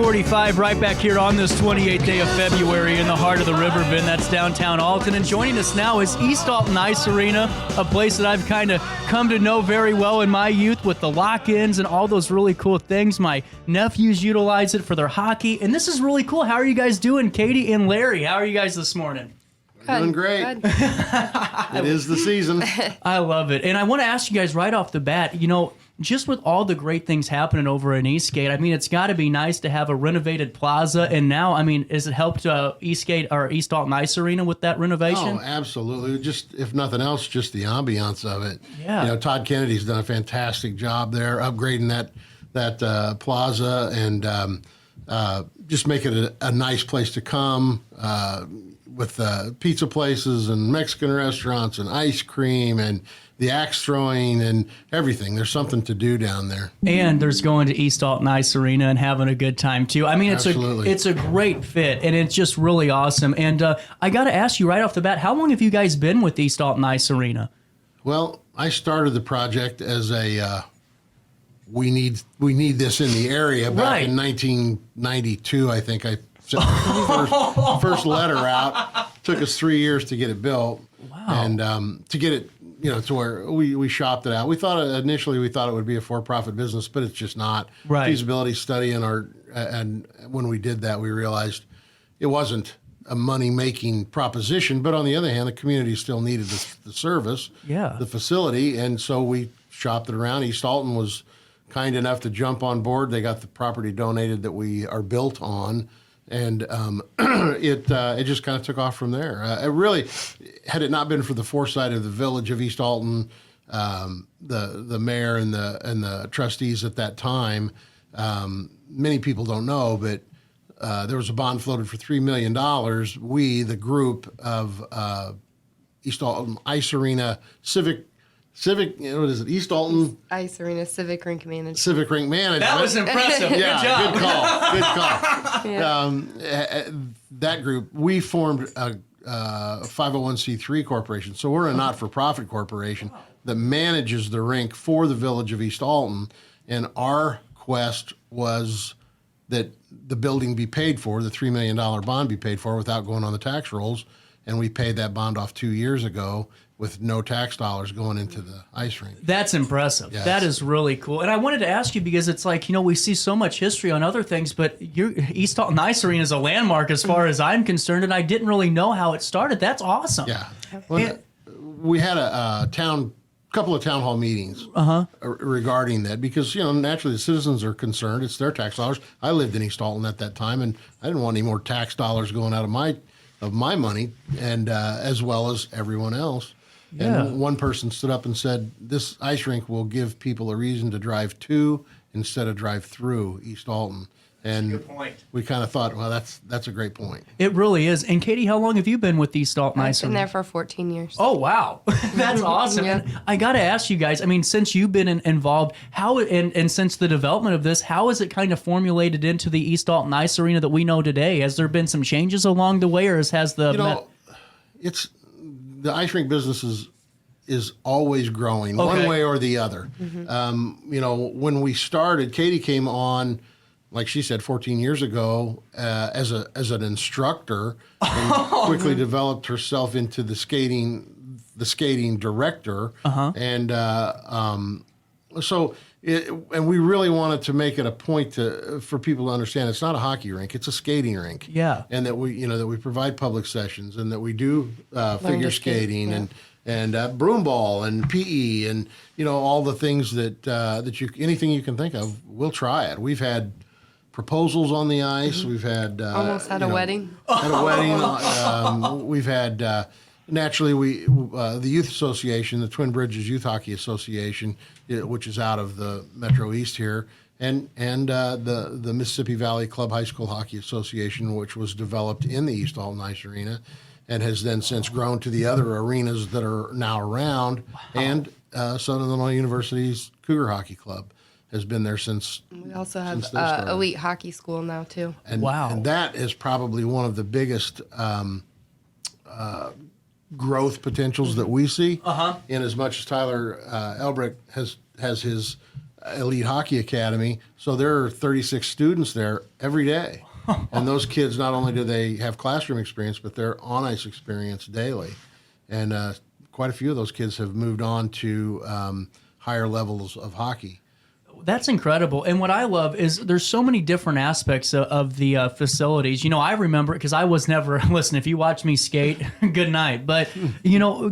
8:45, right back here on this 28th day of February in the heart of the Riverbend. That's downtown Alton. And joining us now is East Alton Ice Arena, a place that I've kind of come to know very well in my youth with the lock-ins and all those really cool things. My nephews utilize it for their hockey, and this is really cool. How are you guys doing, Katie and Larry? How are you guys this morning? Doing great. It is the season. I love it. And I want to ask you guys right off the bat, just with all the great things happening over in Eastgate, it's got to be nice to have a renovated plaza. And now, has it helped Eastgate or East Alton Ice Arena with that renovation? Oh, absolutely. Just, if nothing else, just the ambiance of it. Yeah. Todd Kennedy's done a fantastic job there, upgrading that plaza and just make it a nice place to come with pizza places and Mexican restaurants and ice cream and the axe throwing and everything. There's something to do down there. And there's going to East Alton Ice Arena and having a good time too. It's a great fit, and it's just really awesome. And I got to ask you right off the bat, how long have you guys been with East Alton Ice Arena? Well, I started the project as a we need this in the area back in 1992. I think I sent the first letter out. Took us 3 years to get it built. Wow. And to get it to where we shopped it out. We thought initially it would be a for-profit business, but it's just not. Right. Feasibility study and when we did that, we realized it wasn't a money-making proposition. But on the other hand, the community still needed the service, the facility, and so we shopped it around. East Alton was kind enough to jump on board. They got the property donated that we are built on. And it just kind of took off from there. It really, had it not been for the foresight of the village of East Alton, the mayor and the trustees at that time, many people don't know, but there was a bond floated for $3 million. We, the group of East Alton Ice Arena Civic, what is it? East Alton Ice Arena Civic Rink Management. That was impressive. Yeah, good job. Good call. Yeah. That group, we formed a 501c3 corporation. So we're a not-for-profit corporation that manages the rink for the village of East Alton. And our quest was that the building be paid for, the $3 million bond be paid for without going on the tax rolls. And we paid that bond off 2 years ago with no tax dollars going into the ice rink. That's impressive. Yes. That is really cool. And I wanted to ask you, because it's like, we see so much history on other things, but East Alton Ice Arena is a landmark as far as I'm concerned, and I didn't really know how it started. That's awesome. Yeah. Well, we had a couple of town hall meetings regarding that because, naturally the citizens are concerned. It's their tax dollars. I lived in East Alton at that time, and I didn't want any more tax dollars going out of my money, and as well as everyone else. Yeah. And one person stood up and said, this ice rink will give people a reason to drive to instead of drive through East Alton. And good point. We kind of thought, well, that's a great point. It really is. And Katie, how long have you been with East Alton Ice I've been Arena? there for 14 years. Oh, wow. That's awesome. Yeah. And I got to ask you guys, since you've been involved, how and since the development of this, how has it kind of formulated into the East Alton Ice Arena that we know today? Has there been some changes along the way, or has the... It's the ice rink business is always growing one way or the other. When we started, Katie came on, like she said, 14 years ago as an instructor, and quickly developed herself into the skating director, and and we really wanted to make it a point for people to understand it's not a hockey rink; it's a skating rink. Yeah, and that we provide public sessions, and that we do figure skating and broom ball and PE and all the things that anything you can think of, we'll try it. We've had proposals on the ice. We've had almost had a wedding. Had a wedding. We've had. Naturally, the Youth Association, the Twin Bridges Youth Hockey Association, which is out of the Metro East here, and the Mississippi Valley Club High School Hockey Association, which was developed in the East Alton Ice Arena, and has then since grown to the other arenas that are now around, and Southern Illinois University's Cougar Hockey Club has been there since. We also have elite hockey school now too. And, and that is probably one of the biggest growth potentials that we see. In as much as Tyler Elbrick has his elite hockey academy. So there are 36 students there every day. And those kids, not only do they have classroom experience, but they're on ice experience daily. And quite a few of those kids have moved on to higher levels of hockey. That's incredible. And what I love is there's so many different aspects of the facilities. I remember, because I was never, listen, if you watch me skate, good night. But,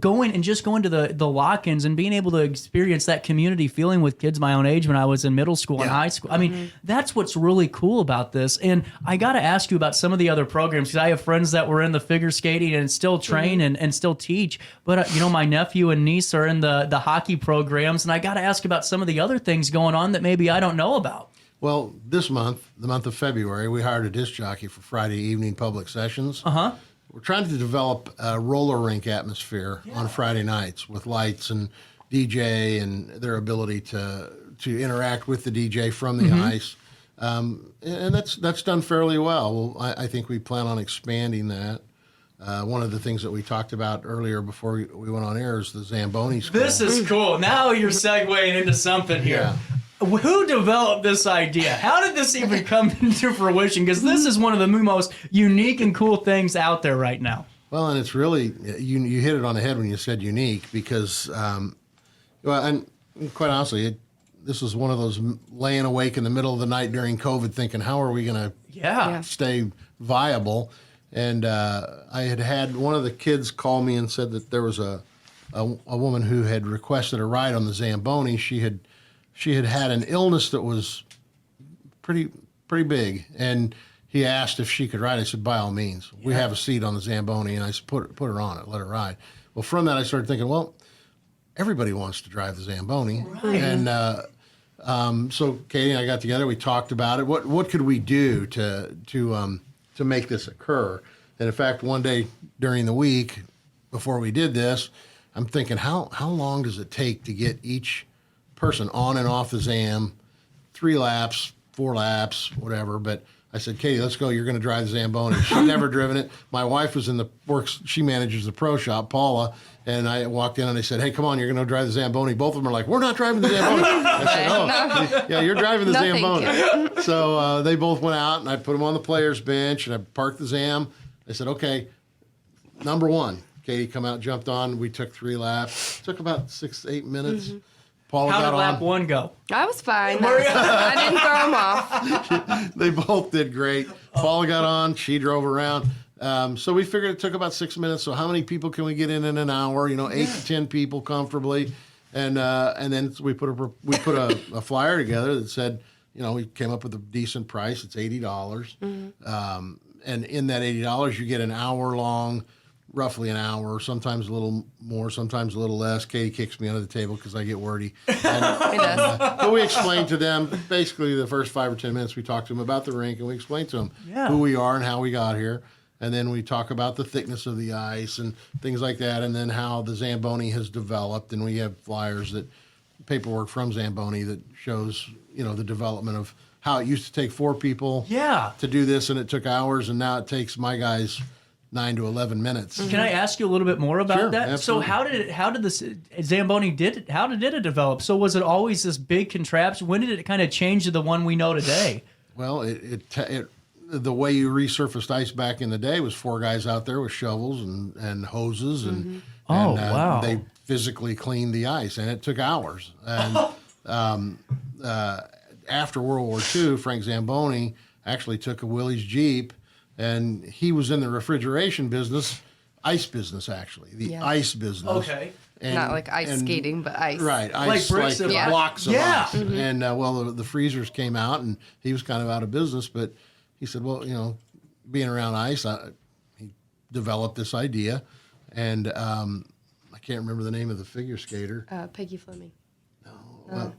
going to the lock-ins and being able to experience that community feeling with kids my own age when I was in middle school and high school. I mean, that's what's really cool about this. And I got to ask you about some of the other programs, because I have friends that were in the figure skating and still train and still teach. But, my nephew and niece are in the hockey programs. And I got to ask about some of the other things going on that maybe I don't know about. Well, this month, the month of February, we hired a disc jockey for Friday evening public sessions. We're trying to develop a roller rink atmosphere on Friday nights with lights and DJ and their ability to interact with the DJ from the ice. And that's done fairly well. I think we plan on expanding that. One of the things that we talked about earlier before we went on air is the Zamboni School. This is cool. Now you're segueing into something here. Yeah. Who developed this idea? How did this even come into fruition? Because this is one of the most unique and cool things out there right now. Well, and it's really, you hit it on the head when you said unique, because, and quite honestly, this was one of those laying awake in the middle of the night during COVID thinking, how are we going to stay viable? And I had one of the kids call me and said that there was a woman who had requested a ride on the Zamboni. She had an illness that was pretty big, and he asked if she could ride. I said, by all means. We have a seat on the Zamboni, and I said, put her on it, let her ride. Well, from that, I started thinking, well, everybody wants to drive the Zamboni. Right. And so Katie and I got together. We talked about it. What could we do to make this occur? And in fact, one day during the week before we did this, I'm thinking, how long does it take to get each person on and off the Zam, 3 laps, 4 laps, whatever. But I said, Katie, let's go. You're going to drive the Zamboni. She'd never driven it. My wife was in the works. She manages the pro shop, Paula. And I walked in and I said, hey, come on, you're going to drive the Zamboni. Both of them are like, we're not driving the Zamboni. I said, oh, yeah, you're driving the Zamboni. So they both went out, and I put them on the player's bench, and I parked the Zam. I said, okay, number 1. Katie come out, jumped on. We took 3 laps. Took about 6-8 minutes. Paula How got did lap 1 go? I was fine. I didn't throw them off. They both did great. Paula got on. She drove around. So we figured it took about 6 minutes. So how many people can we get in an hour? 8 to 10 people comfortably. And then we put a flyer together that said, we came up with a decent price. It's $80. And in that $80, you get an hour long, roughly an hour, sometimes a little more, sometimes a little less. Katie kicks me under the table because I get wordy. But we explained to them, basically the first 5 or 10 minutes, we talked to them about the rink, and we explained to them who we are and how we got here. And then we talk about the thickness of the ice and things like that, and then how the Zamboni has developed. And we have flyers, paperwork from Zamboni that shows, the development of how it used to take 4 people to do this, and it took hours, and now it takes my guys 9 to 11 minutes. Can I ask you a little bit more about that? Absolutely. So how did this Zamboni how did it develop? So was it always this big contraption? When did it kind of change to the one we know today? Well, the way you resurfaced ice back in the day was 4 guys out there with shovels and hoses, and wow. They physically cleaned the ice, and it took hours. And after World War II, Frank Zamboni actually took a Willys Jeep, and he was in the refrigeration business, ice business actually, ice business. Okay. And, not like ice skating, but ice. Right, ice, like blocks of ice. Mm-hmm. And the freezers came out, and he was kind of out of business, but he said, well, being around ice, he developed this idea, and I can't remember the name of the figure skater. Peggy Fleming. No.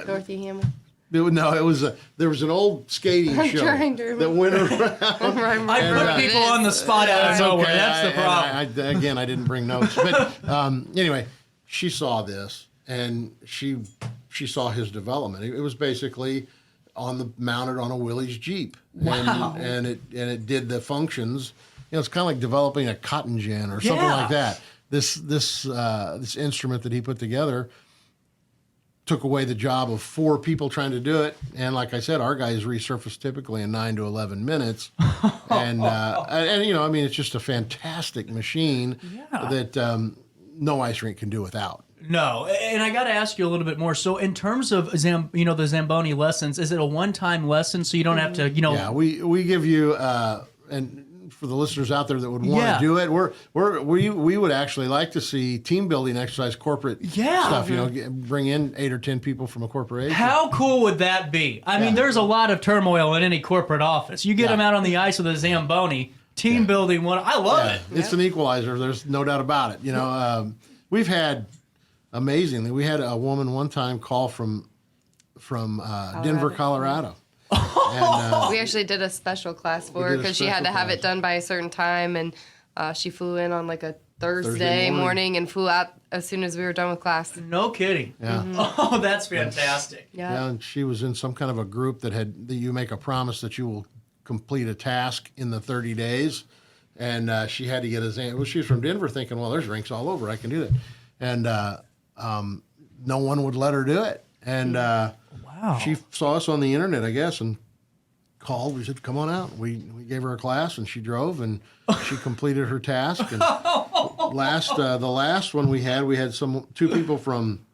Dorothy Hamill. There was an old skating show that went around. I put people on the spot out of nowhere. Okay. That's the problem. I didn't bring notes. But anyway, she saw this, and she saw his development. It was basically mounted on a Willys Jeep. Wow. And it did the functions. It's kind of like developing a cotton gin or something like that. This instrument that he put together took away the job of 4 people trying to do it. And like I said, our guys resurface typically in 9 to 11 minutes. And you know, I mean, it's just a fantastic machine that no ice rink can do without. No, and I got to ask you a little bit more. So, in terms of the Zamboni lessons, is it a one-time lesson so you don't have to, Yeah, we give you and for the listeners out there that would want to do it, we would actually like to see team building exercise, corporate stuff. You know, bring in 8 or 10 people from a corporation. How cool would that be? I mean, there's a lot of turmoil in any corporate office. You get them out on the ice with a Zamboni, team building one. I love it. It's an equalizer. There's no doubt about it. You know, we've had amazingly, we had a woman one time call from Denver, Colorado. And, we actually did a special class for her because she had to have it done by a certain time, and she flew in on like a Thursday morning and flew out as soon as we were done with class. No kidding. Yeah. Oh, that's fantastic. Yeah, and she was in some kind of a group that you make a promise that you will complete a task in the 30 days, and she had to get she was from Denver thinking, well, there's rinks all over, I can do that, and no one would let her do it, and she saw us on the internet, I guess, and called. We said, come on out. We gave her a class, and she drove, and she completed her task. And the last one we had 2 people from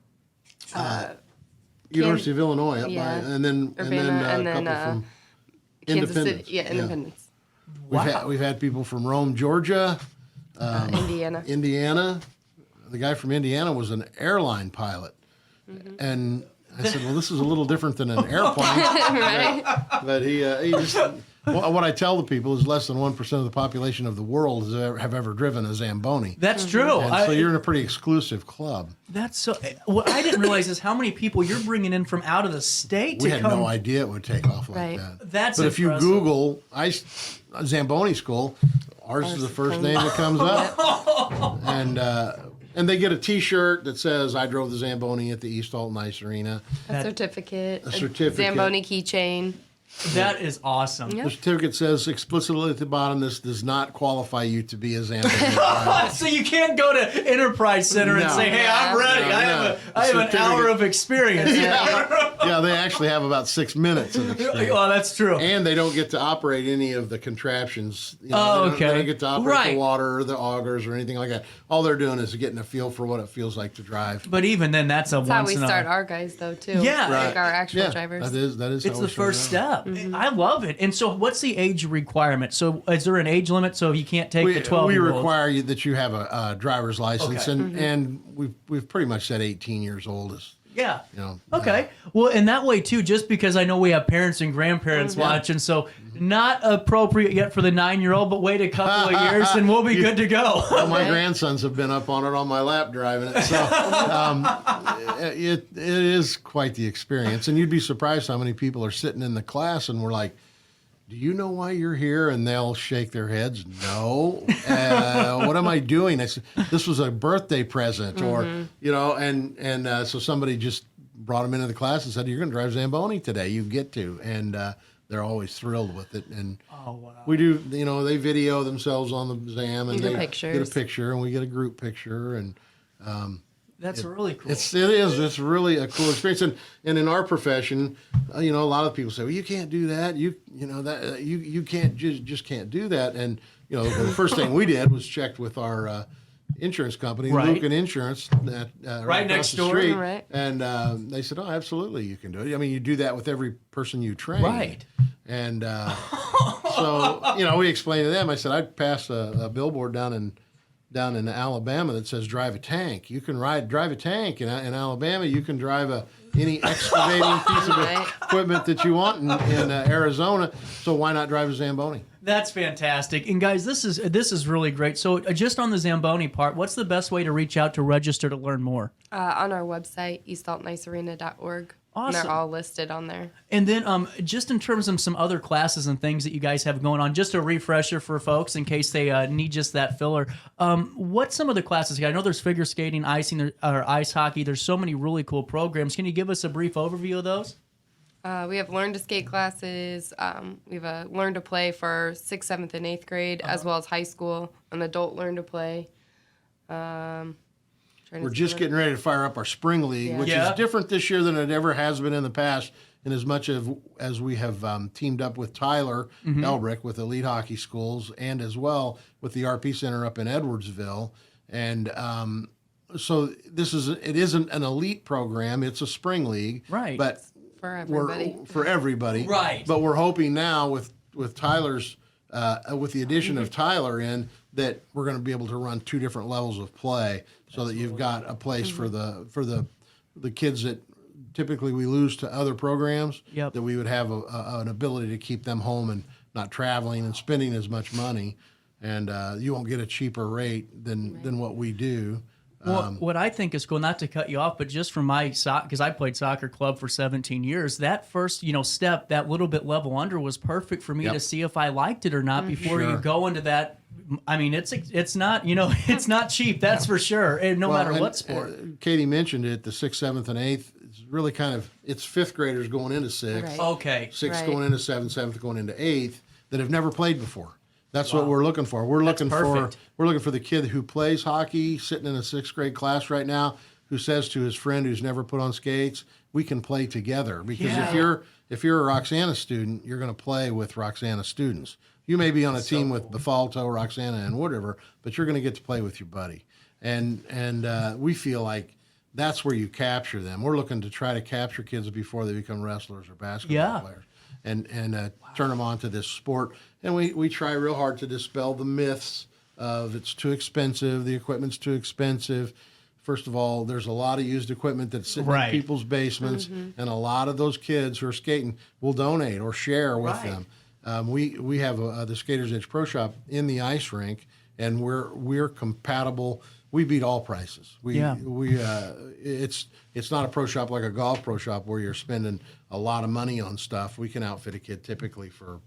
University of Illinois, and then a couple from Independence. Independence. We've had people from Rome, Georgia, Indiana. The guy from Indiana was an airline pilot, and I said, well, this is a little different than an airplane. Right. But he just, what I tell the people is less than 1% of the population of the world have ever driven a Zamboni. That's true. And so you're in a pretty exclusive club. That's so. What I didn't realize is how many people you're bringing in from out of the state. We had no idea it would take off like that. That's but impressive. if you Google Zamboni School, ours is the first name that comes up. And they get a T-shirt that says, I drove the Zamboni at the East Alton Ice Arena. A certificate. A certificate. Zamboni keychain. That is awesome. Yeah. The certificate says explicitly at the bottom, this does not qualify you to be a Zamboni driver. So you can't go to Enterprise Center and say, hey, I'm ready. I have an hour of experience. Yeah, they actually have about 6 minutes of experience. Well, that's true. And they don't get to operate any of the contraptions. You know, they don't get to operate the water or the augers or anything like that. All they're doing is getting a feel for what it feels like to drive. But even then, that's how we start our guys, though, too. Yeah. Like our actual drivers. That is it's how the first step. I love it. And so what's the age requirement? So is there an age limit so you can't take the 12-year-old? We require you that you have a driver's license, and we've pretty much said 18 years old is. Yeah. You know, okay. Well, and that way too, just because I know we have parents and grandparents watching, so not appropriate yet for the 9-year-old, but wait a couple of years and we'll be good to go. Well, my grandsons have been up on it on my lap driving it, so it is quite the experience. And you'd be surprised how many people are sitting in the class and we're like, do you know why you're here? And they'll shake their heads. No. What am I doing? I said, this was a birthday present, or you know, and so somebody just brought them into the class and said, you're going to drive Zamboni today. You get to, and they're always thrilled with it. And we do, you know, they video themselves on the Zam, and they get a picture, and we get a group picture, and. That's really cool. It is. It's really a cool experience, and in our profession, you know, a lot of people say, "Well, you can't do that. You can't just can't do that." And you know, the first thing we did was checked with our insurance company, Lucan Insurance, that right next door, street, and they said, "Oh, absolutely, you can do it." I mean, you do that with every person you train, right? And so you know, we explained to them. I said, I'd pass a billboard down in Alabama that says drive a tank. You can drive a tank in Alabama. You can drive any excavating piece of equipment that you want in Arizona. So why not drive a Zamboni? That's fantastic. And guys, this is really great. So just on the Zamboni part, what's the best way to reach out to register to learn more? On our website, eastaltonicearena.org. Awesome. And they're all listed on there. And then just in terms of some other classes and things that you guys have going on, just a refresher for folks in case they need just that filler, what's some of the classes? I know there's figure skating, icing, or ice hockey. There's so many really cool programs. Can you give us a brief overview of those? We have learn to skate classes. We have a learn to play for 6th, 7th, and 8th grade, as well as high school, an adult learn to play. Trying we're just getting ready to fire up our spring league, which is different this year than it ever has been in the past. And as much as we have teamed up with Tyler Elbrick with Elite Hockey Schools, and as well with the RP Center up in Edwardsville, and so it isn't an elite program; it's a spring league, right? But for everybody, for everybody, right? But we're hoping now with Tyler's with the addition of Tyler in, that we're going to be able to run 2 different levels of play, so that you've got a place for the kids that typically we lose to other programs, that we would have an ability to keep them home and not traveling and spending as much money, and you won't get a cheaper rate than what we do. Well, what I think is cool, not to cut you off, but just from my because I played soccer club for 17 years, that first step, that little bit level under, was perfect for me to see if I liked it or not before you go into that. I mean, it's not it's not cheap, that's for sure, and no matter what sport. Katie mentioned it, the 6th, 7th, and 8th. It's really it's 5th graders going into 6th, right. Okay, 6th going into 7th, 7th going into 8th that have never played before. That's what we're looking for. We're looking for the kid who plays hockey, sitting in a 6th grade class right now, who says to his friend who's never put on skates, "We can play together." Because if you're a Roxana student, you're going to play with Roxana students. You may be on a team with Befalto, Roxana, and whatever, but you're going to get to play with your buddy. And we feel like that's where you capture them. We're looking to try to capture kids before they become wrestlers or basketball players, and turn them on to this sport. And we try real hard to dispel the myths of it's too expensive, the equipment's too expensive. First of all, there's a lot of used equipment that's sitting in people's basements, and a lot of those kids who are skating will donate or share with them. We have the Skaters Edge Pro Shop in the ice rink, and we're compatible. We beat all prices. It's not a pro shop like a golf pro shop where you're spending a lot of money on stuff. We can outfit a kid typically for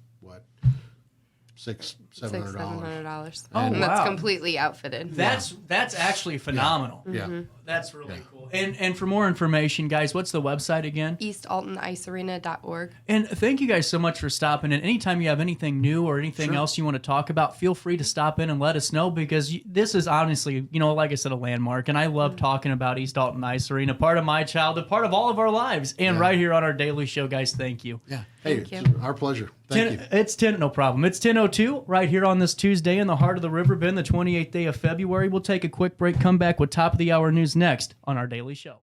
$700. And that's completely outfitted. That's actually phenomenal. Yeah. That's really cool. And for more information, guys, what's the website again? EastAltonIceArena.org. And thank you guys so much for stopping in. Anytime you have anything new or anything else you want to talk about, feel free to stop in and let us know, because this is honestly, like I said, a landmark. And I love talking about East Alton Ice Arena, part of my childhood, part of all of our lives. And right here on our daily show, guys, thank you. Yeah. Hey, it's our pleasure. Thank you. It's no problem. It's 10:02 right here on this Tuesday in the heart of the River Bend, the 28th day of February. We'll take a quick break, come back with top of the hour news next on our daily show.